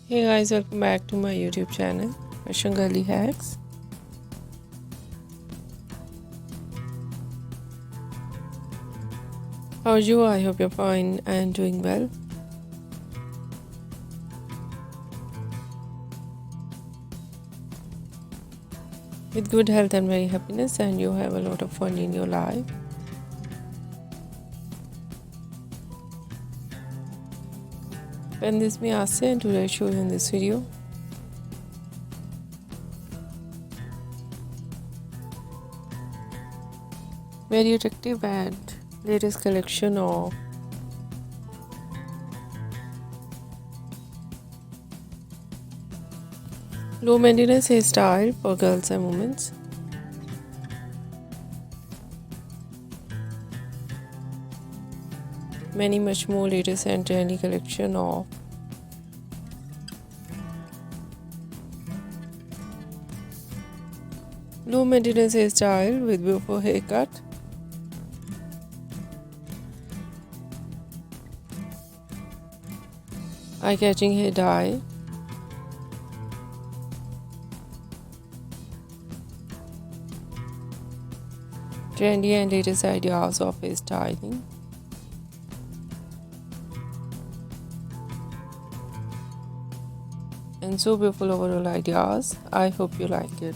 Hey guys, welcome back to my YouTube channel, Fashion Girly Hacks. How are you? I hope you're fine and doing well. With good health and very happiness, and you have a lot of fun in your life. And this is me Ase, and today I show you in this video very attractive and latest collection of low maintenance hairstyle for girls and women. Many much more latest and trendy collection of low maintenance hairstyle with beautiful haircut. Eye-catching hair dye. Trendy and latest ideas of hairstyling. And so beautiful overall ideas. I hope you like it.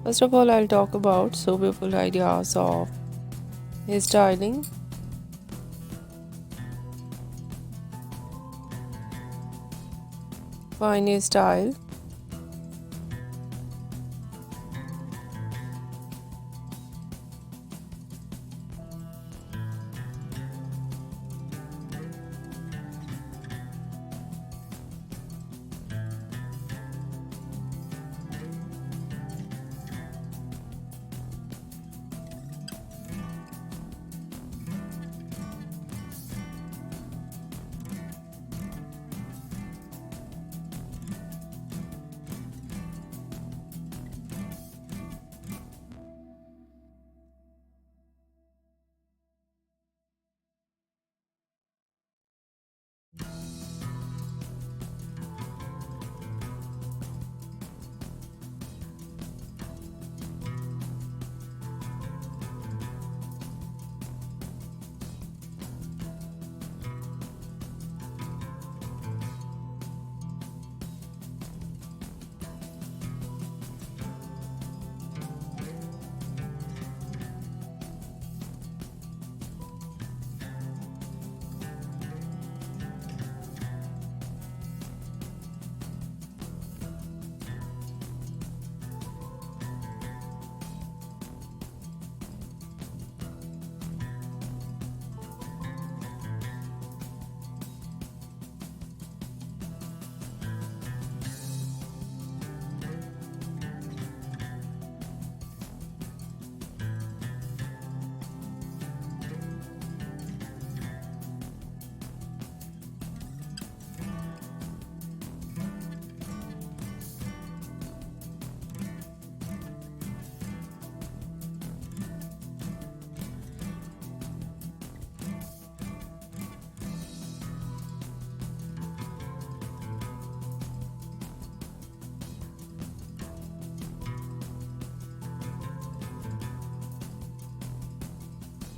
First of all, I'll talk about so beautiful ideas of hairstyling. Fine hairstyle.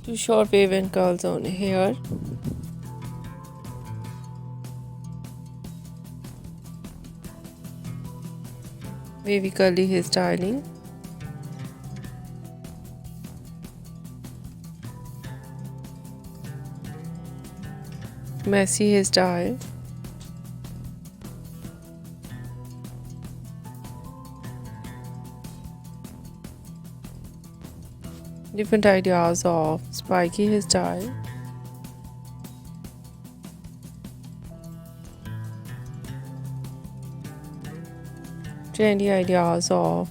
To short wave and curls on hair. Wavy curly hairstyling. Messy hairstyle. Different ideas of spiky hairstyle. Trendy ideas of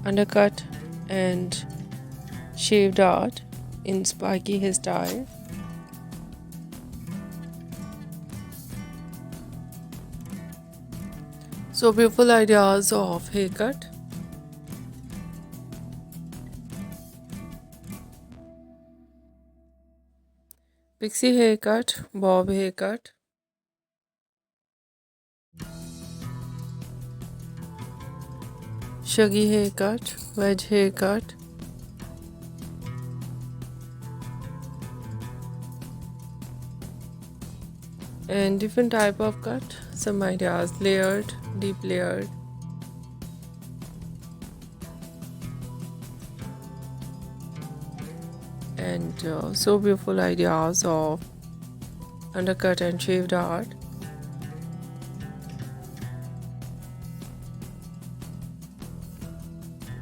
undercut and shaved art in spiky hairstyle. So beautiful ideas of haircut. Pixie haircut, bob haircut, shaggy haircut, wedge haircut, and different type of cut. Some ideas: layered, deep layered, and so beautiful ideas of undercut and shaved art.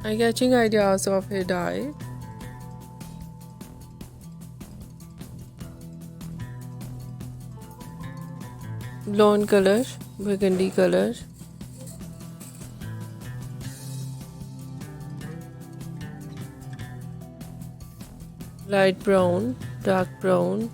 Eye-catching ideas of hair dye, blonde color, burgundy color, light brown, dark brown,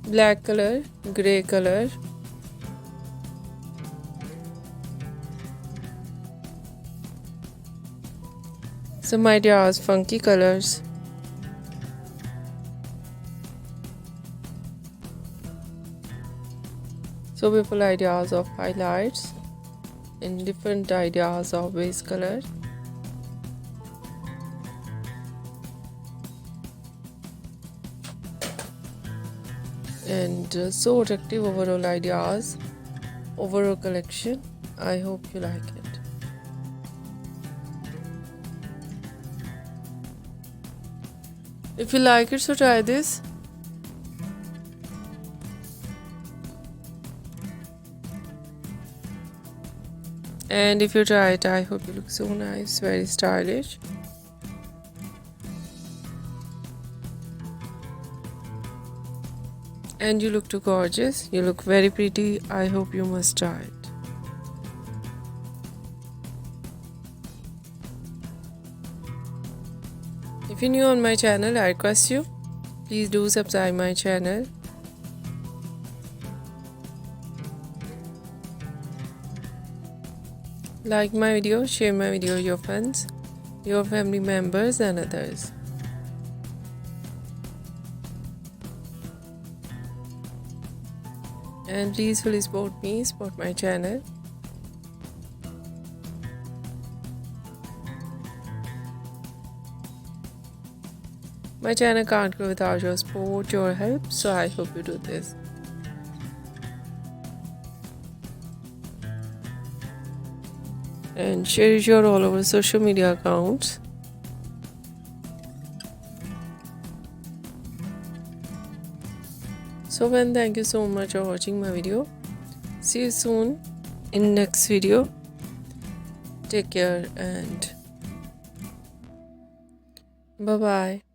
black color, grey color, some ideas, funky colors, so beautiful ideas of highlights and different ideas of base color. And so attractive overall ideas, overall collection. I hope you like it. If you like it, so try this. And if you try it, I hope you look so nice, very stylish. And you look too gorgeous, you look very pretty. I hope you must try it. If you're new on my channel, I request you, please do subscribe my channel. Like my video, share my video with your friends, your family members and others. And please fully support me, support my channel. My channel can't grow without your support, your help, so I hope you do this. And share it your all over social media accounts. So thank you so much for watching my video. See you soon in next video. Take care and bye bye.